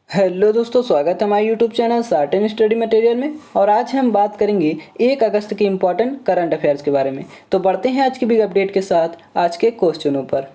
Hello दोस्तों, स्वागत है हमारे YouTube channel start and study material में। और आज हम बात करेंगे 1 अगस्त के इम्पॉर्टेंट करंट अफेयर्स के बारे में। तो बढ़ते हैं आज की बिग अपडेट के साथ आज के क्वेश्चनों पर।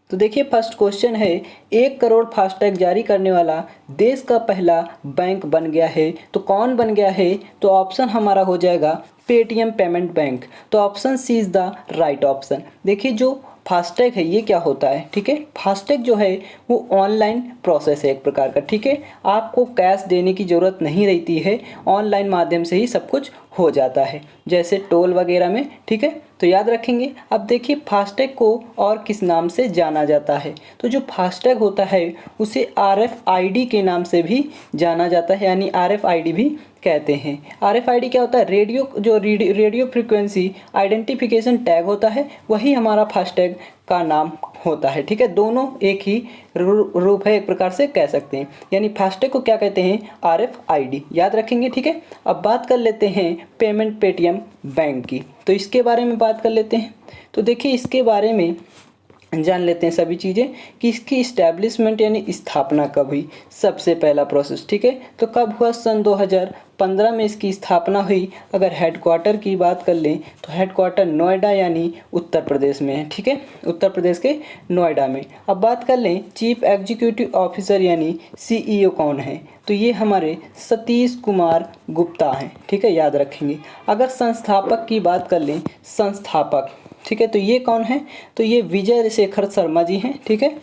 तो देखिए, फर्स्ट क्वेश्चन है, 1 करोड़ फास्टैग जारी करने वाला देश का पहला बैंक बन गया है। तो कौन बन गया है? तो ऑप्शन हमारा हो जाएगा पेटीएम पेमेंट बैंक। तो option C is the right option. देखिए, जो फास्टैग है ये क्या होता है? ठीक है, फास्टैग जो है वो ऑनलाइन प्रोसेस है एक प्रकार का। ठीक है, आपको कैश देने की ज़रूरत नहीं रहती है, ऑनलाइन माध्यम से ही सब कुछ हो जाता है, जैसे टोल वगैरह में। ठीक है, तो याद रखेंगे। अब देखिए, फास्टैग को और किस नाम से जाना जाता है? तो जो फास्टैग होता है उसे RFID के नाम से भी जाना जाता है, यानी RFID भी कहते हैं। RFID क्या होता है? रेडियो फ्रीक्वेंसी आइडेंटिफिकेशन टैग होता है, वही हमारा फास्टैग का नाम होता है। ठीक है, दोनों एक ही रूप है, एक प्रकार से कह सकते हैं। यानी फास्टैग को क्या कहते हैं? RFID। याद रखेंगे। ठीक है, अब बात कर लेते हैं पेमेंट पेटीएम बैंक की। तो इसके बारे में बात कर लेते हैं। तो देखिए, इसके बारे में जान लेते हैं सभी चीज़ें कि इसकी इस्टेब्लिशमेंट यानी स्थापना कब हुई। सबसे पहला प्रोसेस, ठीक है, तो कब हुआ? सन 2015 में इसकी स्थापना हुई। अगर हेडक्वार्टर की बात कर लें तो हेडक्वार्टर नोएडा यानी उत्तर प्रदेश में है। ठीक है, उत्तर प्रदेश के नोएडा में। अब बात कर लें चीफ एग्जीक्यूटिव ऑफिसर यानी CEO कौन है? तो ये हमारे सतीश कुमार गुप्ता हैं। ठीक है, याद रखेंगे। अगर संस्थापक की बात कर लें, संस्थापक, ठीक है, तो ये कौन है? तो ये विजय शेखर शर्मा जी हैं। ठीक है,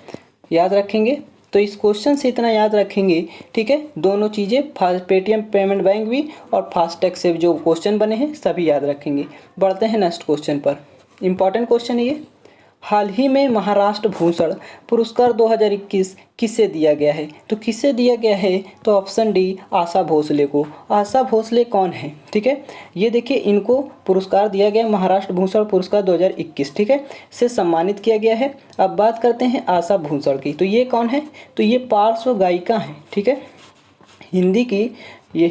याद रखेंगे। तो इस क्वेश्चन से इतना याद रखेंगे। ठीक है, दोनों चीज़ें पेटीएम पेमेंट बैंक भी और फास्टैग से जो क्वेश्चन बने हैं सभी याद रखेंगे। बढ़ते हैं नेक्स्ट क्वेश्चन पर। इंपॉर्टेंट क्वेश्चन है ये। हाल ही में महाराष्ट्र भूषण पुरस्कार 2021 किसे दिया गया है? तो किसे दिया गया है? तो ऑप्शन डी, आशा भोसले को। आशा भोसले कौन है? ठीक है, ये देखिए, इनको पुरस्कार दिया गया महाराष्ट्र भूषण पुरस्कार 2021, ठीक है, से सम्मानित किया गया है। अब बात करते हैं आशा भूषण की। तो ये कौन है? तो ये पार्श्व गायिका हैं। ठीक है, हिंदी की, ये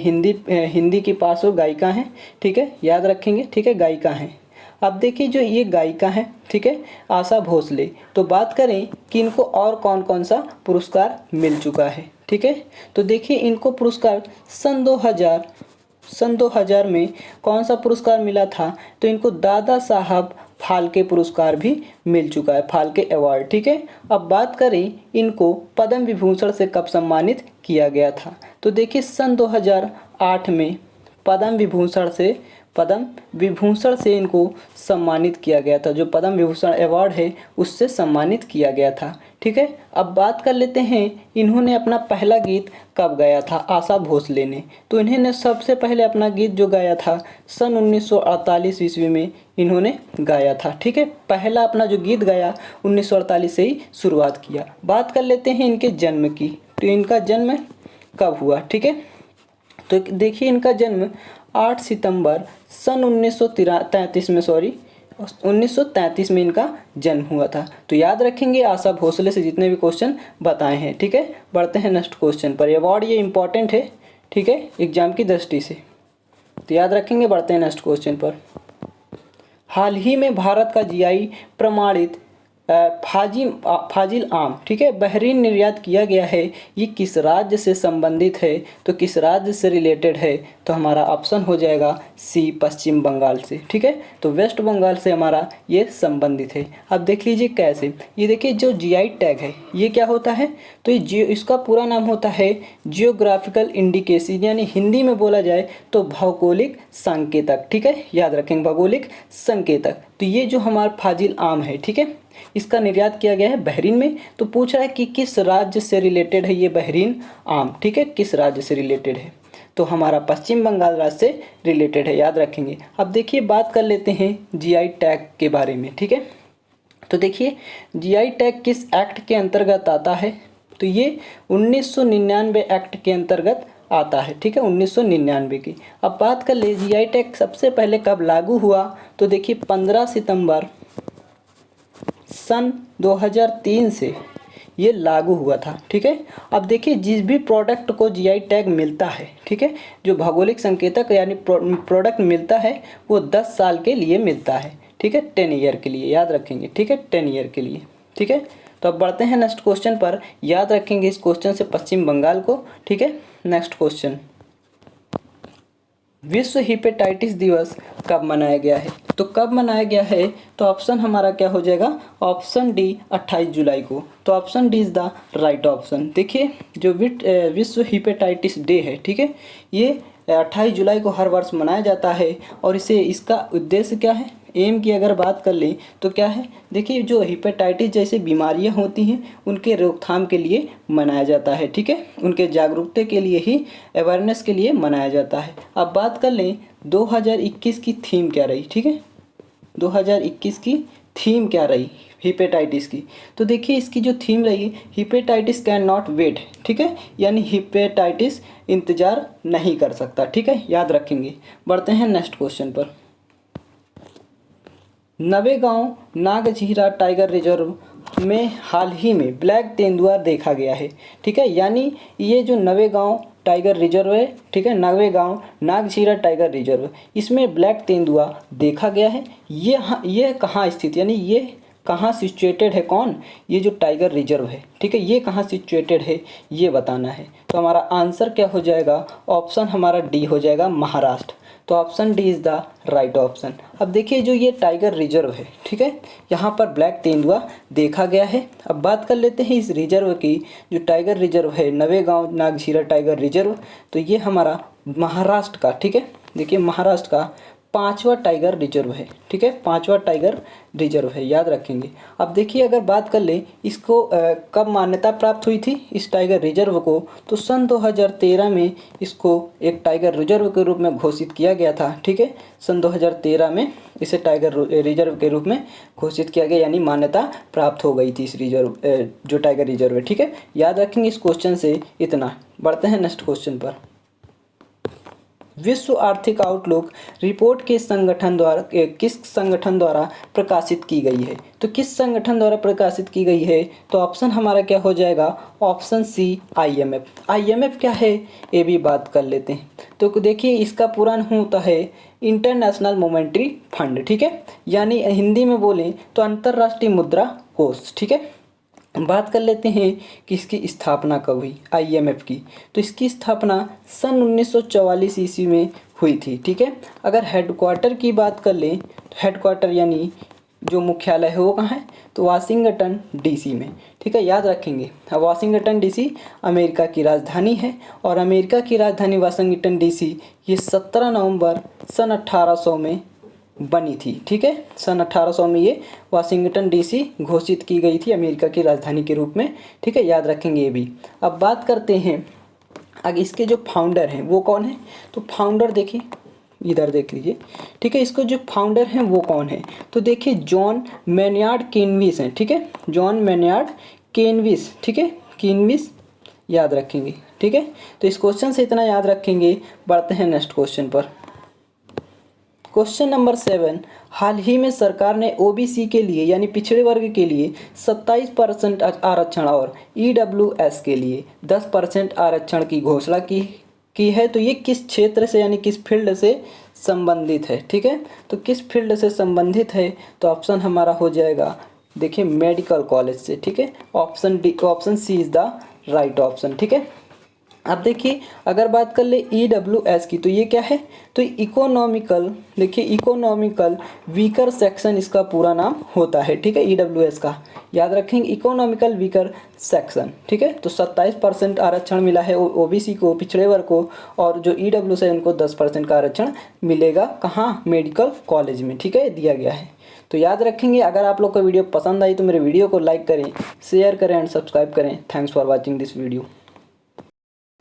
हिंदी की पार्श्व गायिका हैं। ठीक है, याद रखेंगे। ठीक है, गायिका हैं। अब देखिए, जो ये गायिका है, ठीक है, आशा भोसले, तो बात करें कि इनको और कौन कौन सा पुरस्कार मिल चुका है। ठीक है, तो देखिए, इनको पुरस्कार सन 2000 में कौन सा पुरस्कार मिला था? तो इनको दादा साहब फाल्के पुरस्कार भी मिल चुका है, फाल्के अवार्ड। ठीक है, अब बात करें इनको पद्म विभूषण से कब सम्मानित किया गया था? तो देखिए, सन 2008 में पद्म विभूषण से इनको सम्मानित किया गया था। जो पद्म विभूषण अवार्ड है उससे सम्मानित किया गया था। ठीक है, अब बात कर लेते हैं इन्होंने अपना पहला गीत कब गाया था, आशा भोसले ने? तो इन्होंने सबसे पहले अपना गीत जो गाया था सन 1948 ईस्वी में इन्होंने गाया था। ठीक है, पहला अपना जो गीत गाया 1948 से ही शुरुआत किया। बात कर लेते हैं इनके जन्म की। तो इनका जन्म कब हुआ? ठीक है, तो देखिए, इनका जन्म 8 सितंबर सन 1933 में इनका जन्म हुआ था। तो याद रखेंगे आशा भोसले से जितने भी क्वेश्चन बताए हैं। ठीक है, बढ़ते हैं नेक्स्ट क्वेश्चन पर। अवार्ड ये इंपॉर्टेंट है, ठीक है, एग्जाम की दृष्टि से, तो याद रखेंगे। बढ़ते हैं नेक्स्ट क्वेश्चन पर। हाल ही में भारत का GI प्रमाणित फाजिल आम, ठीक है, बहरीन निर्यात किया गया है। ये किस राज्य से संबंधित है? तो किस राज्य से रिलेटेड है? तो हमारा ऑप्शन हो जाएगा सी, पश्चिम बंगाल से। ठीक है, तो वेस्ट बंगाल से हमारा ये संबंधित है। अब देख लीजिए कैसे। ये देखिए, जो GI टैग है ये क्या होता है? तो ये इसका पूरा नाम होता है जियोग्राफिकल इंडिकेशन, यानी हिंदी में बोला जाए तो भौगोलिक संकेतक। ठीक है, याद रखेंगे, भौगोलिक संकेतक। तो ये जो हमारा फाजिल आम है, ठीक है, इसका निर्यात किया गया है बहरीन में। तो पूछ रहा है कि किस राज्य से रिलेटेड है ये बहरीन आम? ठीक है, किस राज्य से रिलेटेड है? तो हमारा पश्चिम बंगाल राज्य से रिलेटेड है, याद रखेंगे। अब देखिए, बात कर लेते हैं GI टैग के बारे में। ठीक है, तो देखिए, GI टैग किस एक्ट के अंतर्गत आता है? तो ये 1999 एक्ट के अंतर्गत आता है। ठीक है, 1999 की। अब बात कर ले GI टैग सबसे पहले कब लागू हुआ? तो देखिए, 15 सितंबर सन 2003 से ये लागू हुआ था। ठीक है, अब देखिए, जिस भी प्रोडक्ट को GI टैग मिलता है, ठीक है, जो भौगोलिक संकेतक यानी प्रोडक्ट मिलता है वो 10 साल के लिए मिलता है। ठीक है, 10 ईयर के लिए, याद रखेंगे। ठीक है, 10 ईयर के लिए। ठीक है, तो अब बढ़ते हैं नेक्स्ट क्वेश्चन पर। याद रखेंगे इस क्वेश्चन से पश्चिम बंगाल को, ठीक है। नेक्स्ट क्वेश्चन, विश्व हेपेटाइटिस दिवस कब मनाया गया है? तो कब मनाया गया है? तो ऑप्शन हमारा क्या हो जाएगा? ऑप्शन डी 28 जुलाई को। तो option D is the right option. देखिए जो विश्व हेपेटाइटिस डे है, ठीक है, ये 28 जुलाई को हर वर्ष मनाया जाता है। और इसका उद्देश्य क्या है, एम की अगर बात कर लें तो क्या है, देखिए जो हेपेटाइटिस जैसे बीमारियां होती हैं उनके रोकथाम के लिए मनाया जाता है, ठीक है, उनके जागरूकता के लिए ही, अवेयरनेस के लिए मनाया जाता है। अब बात कर लें 2021 की थीम क्या रही, ठीक है, 2021 की थीम क्या रही हेपेटाइटिस की? तो देखिए इसकी जो थीम रही, हेपेटाइटिस कैन नॉट वेट, ठीक है, यानी हेपेटाइटिस इंतजार नहीं कर सकता, ठीक है, याद रखेंगे। बढ़ते हैं नेक्स्ट क्वेश्चन पर। नवेगांव नागझीरा टाइगर रिजर्व में हाल ही में ब्लैक तेंदुआ देखा गया है, ठीक है, यानी ये जो नवेगांव टाइगर रिजर्व है, ठीक है, नवेगांव नागझीरा टाइगर रिजर्व, इसमें ब्लैक तेंदुआ देखा गया है। ये कहाँ स्थित, यानी ये कहाँ सिचुएटेड है, कौन, ये जो टाइगर रिजर्व है, ठीक है, ये कहाँ सिचुएटेड है ये बताना है। तो हमारा आंसर क्या हो जाएगा? ऑप्शन हमारा डी हो जाएगा, महाराष्ट्र। तो option D is the right option. अब देखिए जो ये टाइगर रिजर्व है, ठीक है, यहाँ पर ब्लैक तेंदुआ देखा गया है। अब बात कर लेते हैं इस रिजर्व की, जो टाइगर रिजर्व है नवेगांव नागझीरा टाइगर रिजर्व, तो ये हमारा महाराष्ट्र का, ठीक है, देखिए महाराष्ट्र का 5वां टाइगर रिजर्व है, ठीक है, 5वां टाइगर रिजर्व है, याद रखेंगे। अब देखिए अगर बात कर लें इसको कब मान्यता प्राप्त हुई थी इस टाइगर रिजर्व को, तो सन 2013 में इसको एक टाइगर रिजर्व के रूप में घोषित किया गया था, ठीक है, सन 2013 में इसे टाइगर रिजर्व के रूप में घोषित किया गया, यानी मान्यता प्राप्त हो गई थी इस रिजर्व जो टाइगर रिजर्व है, ठीक है, याद रखेंगे इस क्वेश्चन से इतना। बढ़ते हैं नेक्स्ट क्वेश्चन पर। विश्व आर्थिक आउटलुक रिपोर्ट किस संगठन द्वारा प्रकाशित की गई है? तो किस संगठन द्वारा प्रकाशित की गई है? तो ऑप्शन हमारा क्या हो जाएगा? Option C IMF। IMF क्या है ये भी बात कर लेते हैं। तो देखिए इसका पूरा नाम होता है इंटरनेशनल मॉनेटरी फंड, ठीक है, यानी हिंदी में बोलें तो अंतर्राष्ट्रीय मुद्रा कोष, ठीक है। बात कर लेते हैं कि इसकी स्थापना कब हुई IMF की। तो इसकी स्थापना सन 1944 ईस्वी में हुई थी, ठीक है। अगर हेडक्वार्टर की बात कर लें तो हेडक्वार्टर यानी जो मुख्यालय है वो कहाँ है? तो वाशिंगटन DC में, ठीक है, याद रखेंगे। वाशिंगटन DC अमेरिका की राजधानी है और अमेरिका की राजधानी वाशिंगटन DC ये 17 नवंबर सन 1800 में बनी थी, ठीक है, सन 1800 में ये वाशिंगटन DC घोषित की गई थी अमेरिका की राजधानी के रूप में, ठीक है, याद रखेंगे ये भी। अब बात करते हैं आगे इसके जो फाउंडर हैं वो कौन है? तो फाउंडर देखिए इधर देख लीजिए, ठीक है, इसको जो फाउंडर हैं वो कौन है? तो देखिए जॉन मैन्यार्ड केनविस हैं, ठीक है, जॉन मैन्यार्ड केनविस, ठीक है, केनविस याद रखेंगे, ठीक है। तो इस क्वेश्चन से इतना याद रखेंगे। बढ़ते हैं नेक्स्ट क्वेश्चन पर। क्वेश्चन नंबर 7, हाल ही में सरकार ने OBC के लिए यानी पिछड़े वर्ग के लिए 27% आरक्षण और EWS के लिए 10% आरक्षण की घोषणा की है। तो ये किस क्षेत्र से यानी किस फील्ड से संबंधित है, ठीक है, तो किस फील्ड से संबंधित है? तो ऑप्शन हमारा हो जाएगा, देखिए मेडिकल कॉलेज से, ठीक है, option C is the right option, ठीक है। अब देखिए अगर बात कर ले EWS की, तो ये क्या है? तो इकोनॉमिकल, देखिए इकोनॉमिकल वीकर सेक्शन इसका पूरा नाम होता है, ठीक है, EWS का याद रखेंगे, इकोनॉमिकल वीकर सेक्शन, ठीक है। तो 27% आरक्षण मिला है OBC को, पिछड़े वर्ग को, और जो EWS है उनको 10% का आरक्षण मिलेगा, कहाँ? मेडिकल कॉलेज में, ठीक है, दिया गया है। तो याद रखेंगे। अगर आप लोग को वीडियो पसंद आई तो मेरे वीडियो को लाइक करें, शेयर करें एंड सब्सक्राइब करें। Thanks for watching this video.